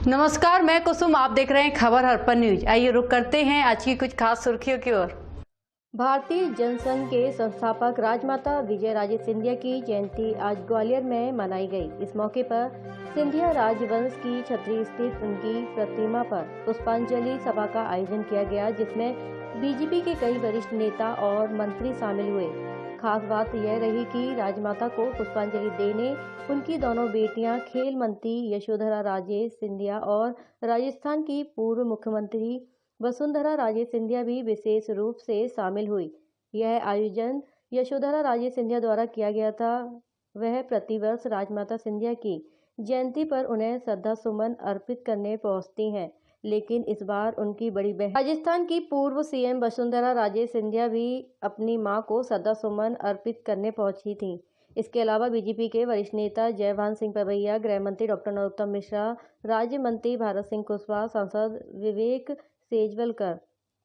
नमस्कार, मैं कुसुम। आप देख रहे हैं खबर हरपन न्यूज। आइए रुक करते हैं आज की कुछ खास सुर्खियों की ओर। भारतीय जनसंघ के संस्थापक राजमाता विजय राजे सिंधिया की जयंती आज ग्वालियर में मनाई गई। इस मौके पर सिंधिया राजवंश की छतरी स्थित उनकी प्रतिमा पर पुष्पांजलि सभा का आयोजन किया गया, जिसमें बीजेपी के कई वरिष्ठ नेता और मंत्री शामिल हुए। खास बात यह रही कि राजमाता को पुष्पांजलि देने उनकी दोनों बेटियां खेल मंत्री यशोधरा राजे सिंधिया और राजस्थान की पूर्व मुख्यमंत्री वसुंधरा राजे सिंधिया भी विशेष रूप से शामिल हुई। यह आयोजन यशोधरा राजे सिंधिया द्वारा किया गया था। वह प्रतिवर्ष राजमाता सिंधिया की जयंती पर उन्हें श्रद्धा सुमन अर्पित करने पहुंचती हैं, लेकिन इस बार उनकी बड़ी बहन राजस्थान की पूर्व सीएम वसुंधरा राजे सिंधिया भी अपनी मां को श्रद्धा सुमन अर्पित करने पहुंची थीं। इसके अलावा बीजेपी के वरिष्ठ नेता जयभान सिंह पवैया, गृह मंत्री डॉक्टर नरोत्तम मिश्रा, राज्य मंत्री भारत सिंह कुशवाहा, सांसद विवेक सेजवलकर,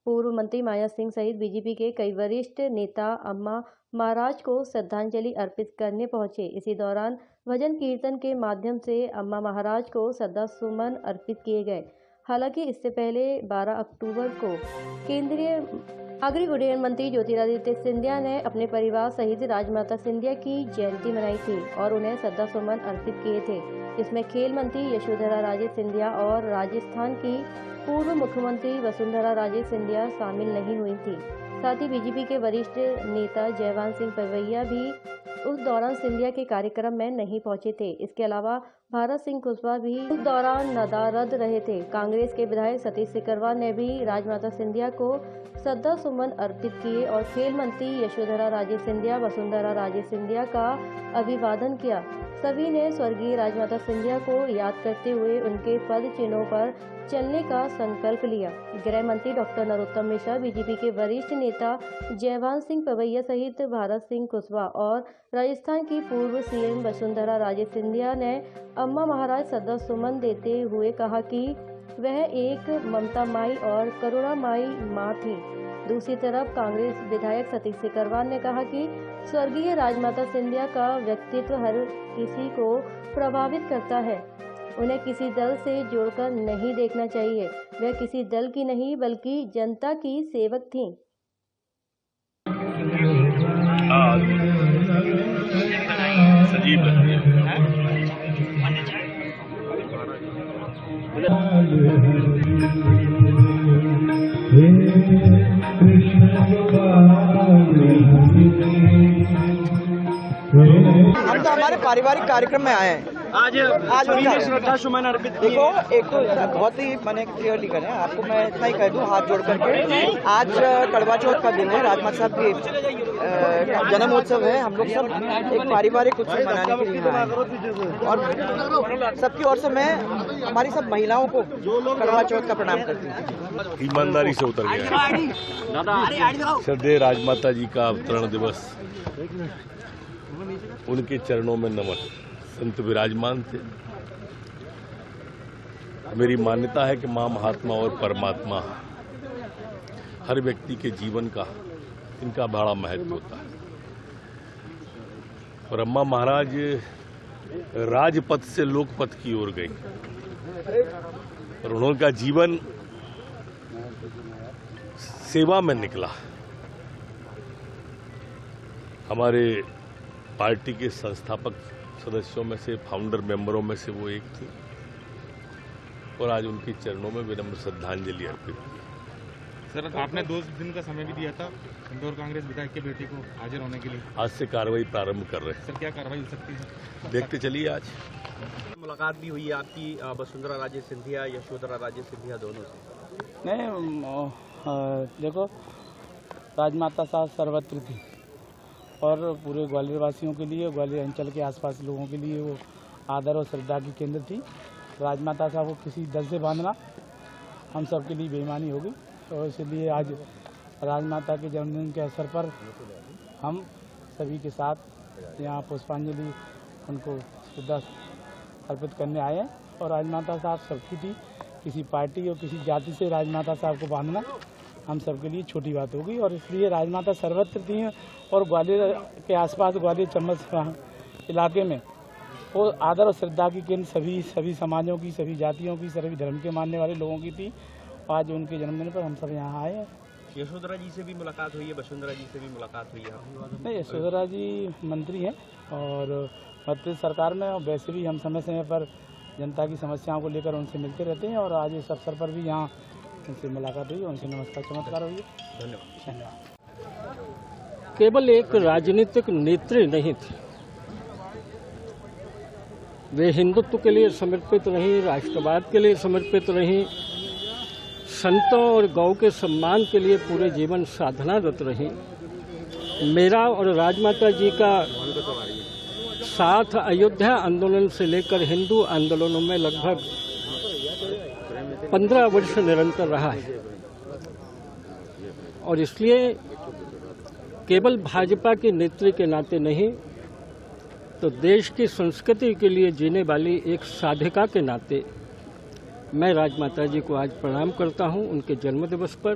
पूर्व मंत्री माया सिंह सहित बीजेपी के कई वरिष्ठ नेता अम्मा महाराज को श्रद्धांजलि अर्पित करने पहुंचे। इसी दौरान भजन कीर्तन के माध्यम से अम्मा महाराज को श्रद्धा सुमन अर्पित किए गए। हालांकि इससे पहले 12 अक्टूबर को केंद्रीय नागरिक उड्डयन मंत्री ज्योतिरादित्य सिंधिया ने अपने परिवार सहित राजमाता सिंधिया की जयंती मनाई थी और उन्हें श्रद्धा सुमन अर्पित किए थे, जिसमें खेल मंत्री यशोधरा राजे सिंधिया और राजस्थान की पूर्व मुख्यमंत्री वसुंधरा राजे सिंधिया शामिल नहीं हुई थी। साथ ही बीजेपी के वरिष्ठ नेता जयभान सिंह पवैया भी उस दौरान सिंधिया के कार्यक्रम में नहीं पहुंचे थे। इसके अलावा भारत सिंह कुशवाहा भी उस दौरान नदारद रहे थे। कांग्रेस के विधायक सतीश सिकरवार ने भी राजमाता सिंधिया को श्रद्धा सुमन अर्पित किए और खेल मंत्री यशोधरा राजे सिंधिया, वसुंधरा राजे सिंधिया का अभिवादन किया। सभी ने स्वर्गीय राजमाता सिंधिया को याद करते हुए उनके पद चिन्हों पर चलने का संकल्प लिया। गृह मंत्री डॉक्टर नरोत्तम मिश्रा, बीजेपी के वरिष्ठ नेता जयभान सिंह पवैया सहित भारत सिंह कुशवाहा और राजस्थान की पूर्व सीएम वसुंधरा राजे सिंधिया ने अम्मा महाराज श्रद्धा सुमन देते हुए कहा कि वह एक ममता माई और करुणा माई माँ थी। दूसरी तरफ कांग्रेस विधायक सतीश सिकरवार ने कहा कि स्वर्गीय राजमाता सिंधिया का व्यक्तित्व हर किसी को प्रभावित करता है। उन्हें किसी दल से जोड़कर नहीं देखना चाहिए। वह किसी दल की नहीं बल्कि जनता की सेवक थीं। हम तो हमारे पारिवारिक कार्यक्रम में आए हैं। आज श्रद्धा सुमन अर्पित। देखो, एक तो बहुत ही मैंने क्लियरली करें, आपको मैं इतना ही कह दूं हाथ जोड़ करके, आज कड़वा चौथ का दिन है, राजमाता साहब की जन्मोत्सव है। हम लोग सब एक पारिवारिक उत्सव मनाने के लिए आए और सबकी ओर से मैं हमारी सब महिलाओं को कड़वा चौथ का प्रणाम करती हूँ। ईमानदारी से उतर गया। श्रद्धेय राजमाता जी का अवतरण दिवस, उनके चरणों में नमन। संत विराजमान थे। मेरी मान्यता है कि मां महात्मा और परमात्मा हर व्यक्ति के जीवन का इनका बड़ा महत्व होता है। और अम्मा महाराज राजपथ से लोकपथ की ओर गई और उनका जीवन सेवा में निकला। हमारे पार्टी के संस्थापक सदस्यों में से, फाउंडर मेंबरों में से वो एक थी और आज उनके चरणों में विनम्र श्रद्धांजलि अर्पित की। सर, आपने 2 दिन का समय भी दिया था इंदौर कांग्रेस विधायक के बेटे को हाजिर होने के लिए। आज से कार्रवाई प्रारंभ कर रहे हैं। सर, क्या कार्रवाई हो सकती है? देखते चलिए। आज मुलाकात भी हुई आपकी वसुंधरा राजे सिंधिया, यशोधरा राजे सिंधिया दोनों से? नहीं, देखो, राजमाता साहब सर्वत्र थी और पूरे ग्वालियर वासियों के लिए, ग्वालियर अंचल के आसपास लोगों के लिए वो आदर और श्रद्धा की केंद्र थी। राजमाता साहब को किसी दल से बांधना हम सब के लिए बेईमानी होगी और इसलिए आज राजमाता के जन्मदिन के अवसर पर हम सभी के साथ यहाँ पुष्पांजलि उनको श्रद्धा अर्पित करने आए हैं। और राजमाता साहब सबकी थी, किसी पार्टी और किसी जाति से राजमाता साहब को बांधना हम सबके लिए छोटी बात होगी और इसलिए राजमाता सर्वत्र थी और ग्वालियर के आसपास, ग्वालियर चम्बल इलाके में वो आदर और श्रद्धा की केंद्र सभी समाजों की, सभी जातियों की, सभी धर्म के मानने वाले लोगों की थी। आज उनके जन्मदिन पर हम सब यहाँ आए हैं। यशोधरा जी से भी मुलाकात हुई है, वसुंधरा जी से भी मुलाकात हुई है? नहीं, यशोधरा जी मंत्री हैं और मध्य प्रदेश सरकार में, और वैसे भी हम समय समय पर जनता की समस्याओं को लेकर उनसे मिलते रहते हैं और आज इस अवसर पर भी यहाँ उनसे मुलाकात हुई, उनसे नमस्कार चमत्कार हुई। धन्यवाद। केवल एक राजनीतिक नेत्री नहीं थे, वे हिंदुत्व के लिए समर्पित रहीं, राष्ट्रवाद के लिए समर्पित रहीं, संतों और गौ के सम्मान के लिए पूरे जीवन साधनारत रहीं। मेरा और राजमाता जी का साथ अयोध्या आंदोलन से लेकर हिंदू आंदोलनों में लगभग 15 वर्ष निरंतर रहा है और इसलिए केवल भाजपा की नेत्री के नाते नहीं, तो देश की संस्कृति के लिए जीने वाली एक साधिका के नाते मैं राजमाता जी को आज प्रणाम करता हूं उनके जन्मदिवस पर।